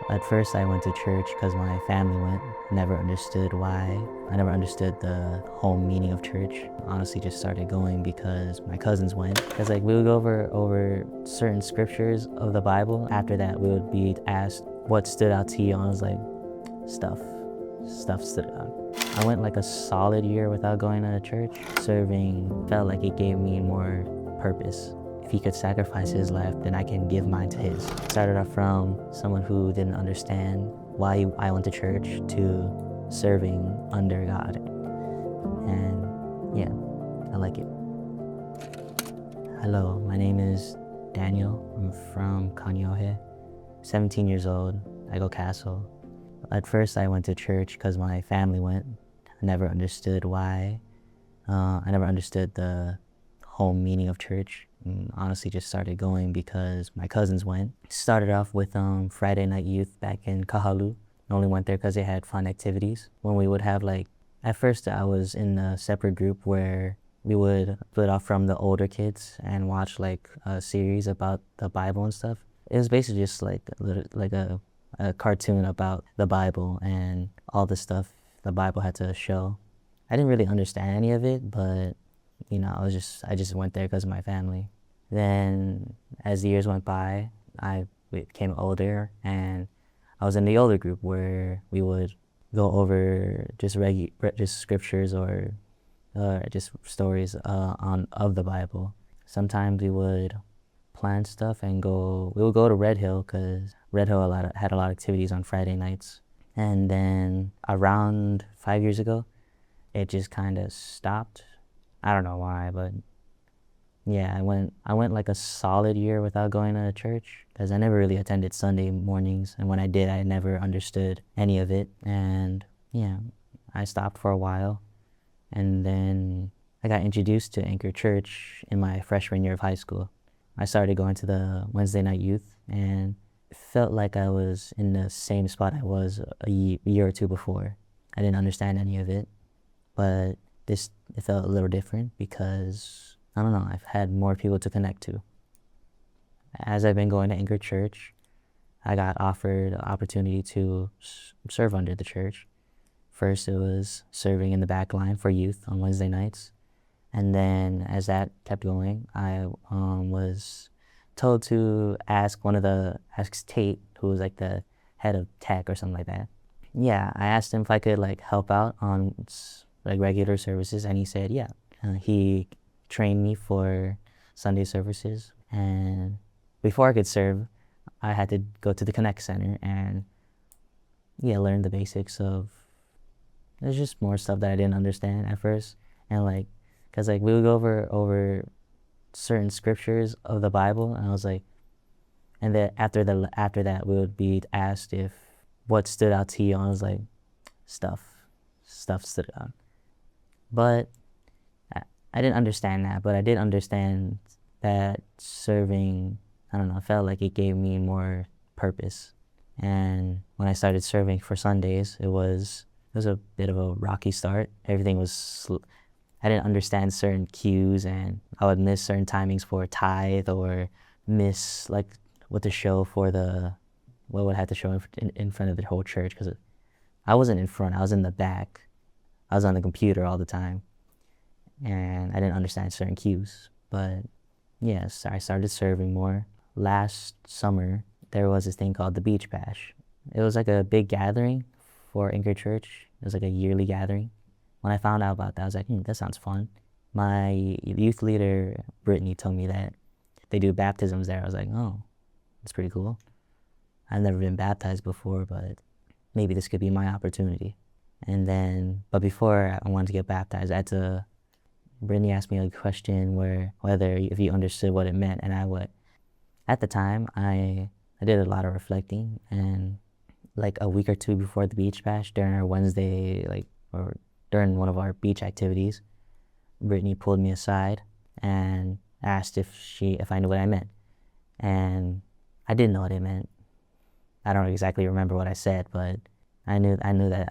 At first I went to church because my family went. Never understood why. I never understood the whole meaning of church. Honestly just started going because my cousins went. Because we would go over certain scriptures of the Bible. After that we would be asked what stood out to you, and I was like, stuff stood out. I went like a solid year without going to church. Serving felt like it gave me more purpose. If he could sacrifice his life, then I can give mine to his. Started off from someone who didn't understand why I went to church to serving under God. And yeah, I like it. Hello, my name is Daniel. I'm from Kanyohe. 17 years old. I go Castle. At first I went to church because my family went. I never understood why. I never understood the whole meaning of church. And honestly just started going because my cousins went. Started off with Friday night youth back in Kahalu. I only went there because they had fun activities. When we would have at first I was in a separate group where we would split off from the older kids and watch a series about the Bible and stuff. It was basically just a cartoon about the Bible and all the stuff the Bible had to show. I didn't really understand any of it, but I just went there because of my family. Then as the years went by, I became older, and I was in the older group where we would go over just scriptures or just stories of the Bible. Sometimes we would plan stuff and we would go to Red Hill because Red Hill had a lot of activities on Friday nights. And then around 5 years ago, it just kind of stopped. I don't know why, but yeah, I went like a solid year without going to church because I never really attended Sunday mornings, and when I did, I never understood any of it. And yeah, I stopped for a while, and then I got introduced to Anchor Church in my freshman year of high school. I started going to the Wednesday night youth, and it felt like I was in the same spot I was a year or two before. I didn't understand any of it, but it felt a little different because, I don't know, I've had more people to connect to. As I've been going to Anchor Church, I got offered the opportunity to serve under the church. First, it was serving in the back line for youth on Wednesday nights. And then as that kept going, I was told to ask Tate, who was like the head of tech or something like that. Yeah, I asked him if I could help out on regular services, and he said yeah. He trained me for Sunday services, and before I could serve, I had to go to the Connect Center and learn the basics of. There's just more stuff that I didn't understand at first, and because we would go over certain scriptures of the Bible, and I was like, and then after that we would be asked if what stood out to you, and I was like, stuff stood out. But I didn't understand that, but I did understand that serving, I don't know, I felt like it gave me more purpose. And when I started serving for Sundays, it was a bit of a rocky start. Everything was I didn't understand certain cues, and I would miss certain timings for tithe, or miss what to show for what would have to show in front of the whole church, because I wasn't in front, I was in the back. I was on the computer all the time, and I didn't understand certain cues. But yes, I started serving more. Last summer, there was this thing called the Beach Bash. It was like a big gathering for Anchor Church. It was like a yearly gathering. When I found out about that, I was like, that sounds fun. My youth leader, Brittany, told me that they do baptisms there. I was like, oh, that's pretty cool. I've never been baptized before, but maybe this could be my opportunity. But before I wanted to get baptized, Brittany asked me a question if you understood what it meant, and I would. At the time, I did a lot of reflecting, and a week or two before the Beach Bash, during our Wednesday, or during one of our beach activities, Brittany pulled me aside and asked if I knew what I meant. And I didn't know what it meant. I don't exactly remember what I said, but I knew that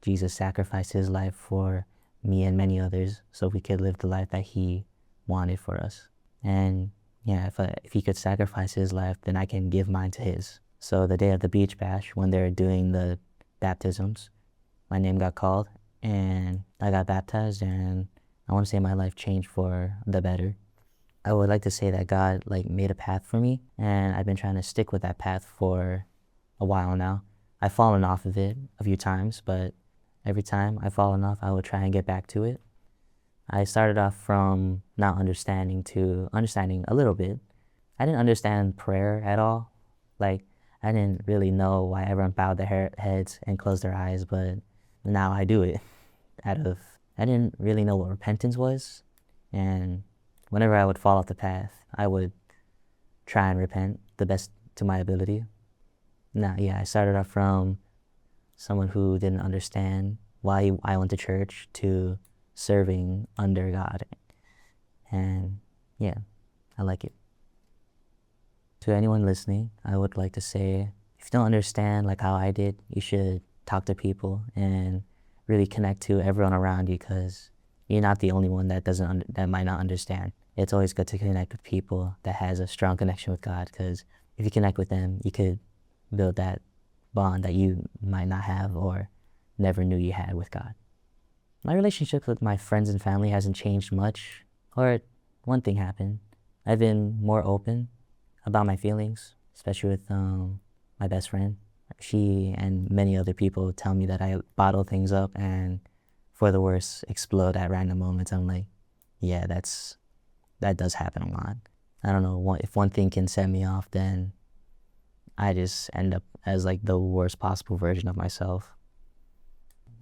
Jesus sacrificed his life for me and many others so we could live the life that he wanted for us. And yeah, if he could sacrifice his life, then I can give mine to his. So the day of the beach bash, when they're doing the baptisms, my name got called and I got baptized, and I want to say my life changed for the better. I would like to say that God like made a path for me, and I've been trying to stick with that path for a while now. I've fallen off of it a few times, but every time I've fallen off, I would try and get back to it. I started off from not understanding to understanding a little bit. I didn't understand prayer at all. Like, I didn't really know why everyone bowed their heads and closed their eyes, but now I do it I didn't really know what repentance was. And whenever I would fall off the path, I would try and repent the best to my ability. Now, yeah, I started off from someone who didn't understand why I went to church to serving under God. And yeah, I like it. To anyone listening, I would like to say, if you don't understand like how I did, you should talk to people and really connect to everyone around you, because you're not the only one that might not understand. It's always good to connect with people that has a strong connection with God, because if you connect with them, you could build that bond that you might not have or never knew you had with God. My relationship with my friends and family hasn't changed much, or one thing happened. I've been more open about my feelings, especially with my best friend. She and many other people tell me that I bottle things up and for the worse explode at random moments. I'm like, yeah, that does happen a lot. I don't know, if one thing can set me off, then I just end up as like the worst possible version of myself.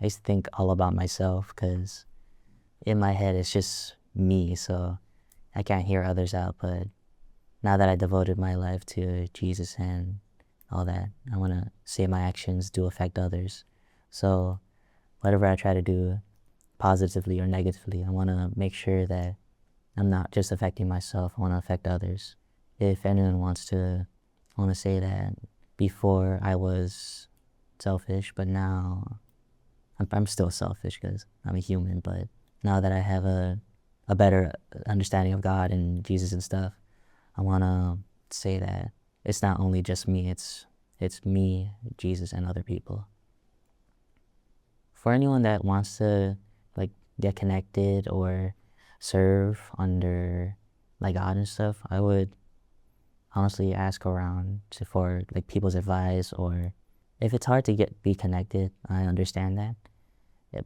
I used to think all about myself because in my head it's just me, so I can't hear others out. But now that I devoted my life to Jesus and all that, I want to say my actions do affect others. So whatever I try to do, positively or negatively, I want to make sure that I'm not just affecting myself, I want to affect others. If anyone wants to, I want to say that before I was selfish, but now I'm still selfish because I'm a human. But now that I have a better understanding of God and Jesus and stuff, I want to say that it's not only just me, it's me, Jesus, and other people. For anyone that wants to like get connected or serve under like God and stuff, I would honestly ask around for like people's advice, or if it's hard to be connected, I understand that.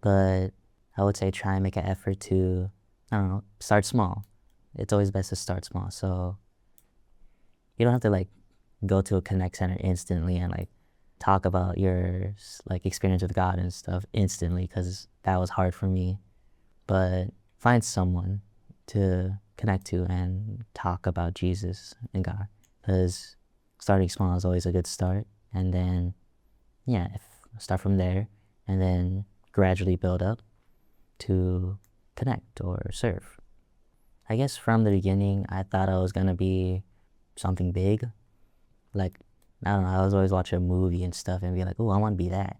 But I would say try and make an effort to, I don't know, start small. It's always best to start small. So you don't have to like go to a connect center instantly and like talk about your like experience with God and stuff instantly, because that was hard for me. But find someone to connect to and talk about Jesus and God, because starting small is always a good start. And then yeah, start from there and then gradually build up to connect or serve. I guess from the beginning I thought I was gonna be something big. Like, I don't know, I was always watching a movie and stuff and be like, oh, I want to be that.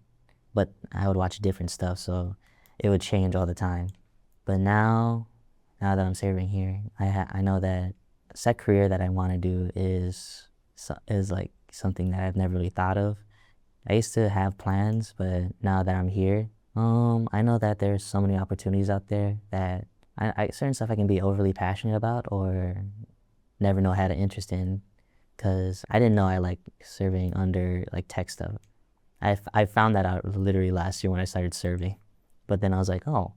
But I would watch different stuff, so it would change all the time. But now that I'm serving here, I know that set career that I want to do is like something that I've never really thought of. I used to have plans, but now that I'm here, I know that there's so many opportunities out there that certain stuff I can be overly passionate about or never know had an interest in, because I didn't know I like serving under like tech stuff. I found that out literally last year when I started serving. But then I was like, oh,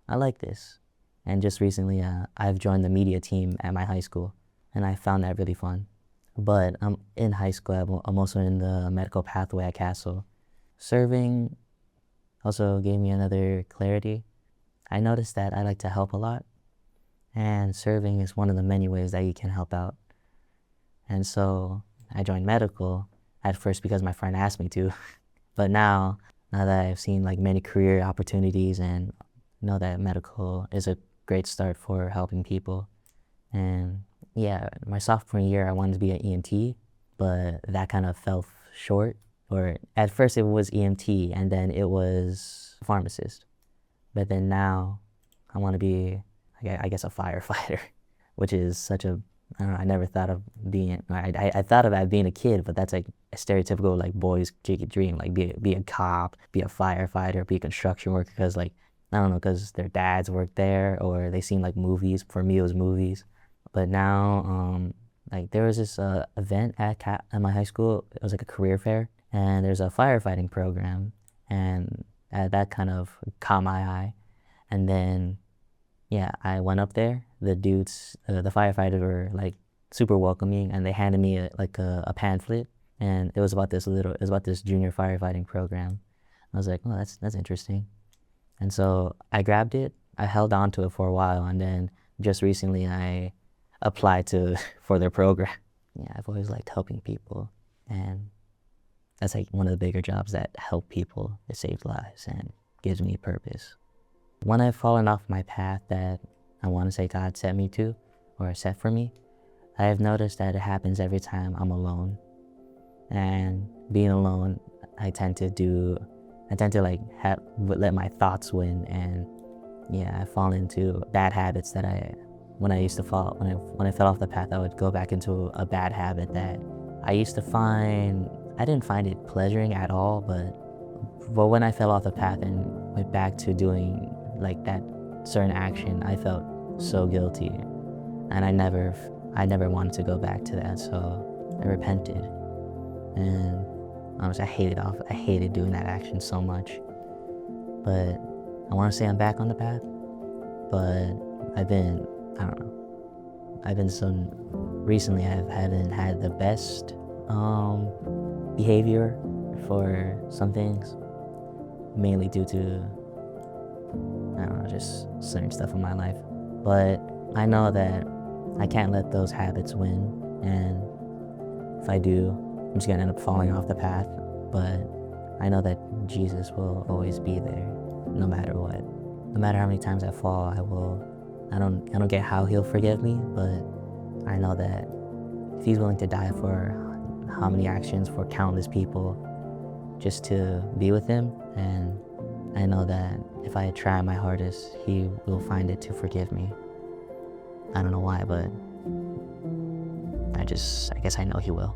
I like this. And just recently, I've joined the media team at my high school, and I found that really fun. But in high school, I'm also in the medical pathway at Castle. Serving also gave me another clarity. I noticed that I like to help a lot, and serving is one of the many ways that you can help out. And so I joined medical at first because my friend asked me to. But now that I've seen like many career opportunities and know that medical is a great start for helping people. And yeah, my sophomore year I wanted to be an EMT, but that kind of fell short. Or at first it was EMT and then it was pharmacist. But then now I want to be, I guess, a firefighter, which is such a, I don't know, I never thought of being, I thought about being a kid, but that's like stereotypical like boys dream, like be a cop, be a firefighter, be a construction worker, because like I don't know, because their dads worked there or they seen like movies. For me, it was movies. But now, like there was this event at my high school. It was like a career fair, and there's a firefighting program, and that kind of caught my eye. And then, yeah, I went up there. The firefighters were like super welcoming, and they handed me a pamphlet, and it was about this junior firefighting program. I was like, oh, that's interesting. And so I grabbed it. I held on to it for a while, and then just recently I applied for their program. Yeah, I've always liked helping people, and that's like one of the bigger jobs that help people. It saves lives and gives me purpose. When I've fallen off my path that I want to say God set me to, or set for me, I have noticed that it happens every time I'm alone. And being alone, I tend to like let my thoughts win, and yeah, I fall into bad habits that when I fell off the path, I would go back into a bad habit that I didn't find it pleasuring at all, but when I fell off the path and went back to doing like that certain action, I felt so guilty, and I never wanted to go back to that, so I repented. And honestly, I hated doing that action so much. But I want to say I'm back on the path, but recently I haven't had the best behavior for some things, mainly due to, I don't know, just certain stuff in my life. But I know that I can't let those habits win, and if I do, I'm just gonna end up falling off the path. But I know that Jesus will always be there, no matter what. No matter how many times I fall, I don't get how he'll forgive me, but I know that if he's willing to die for how many actions for countless people just to be with him, and I know that if I try my hardest, he will find it to forgive me. I don't know why, but I guess I know he will.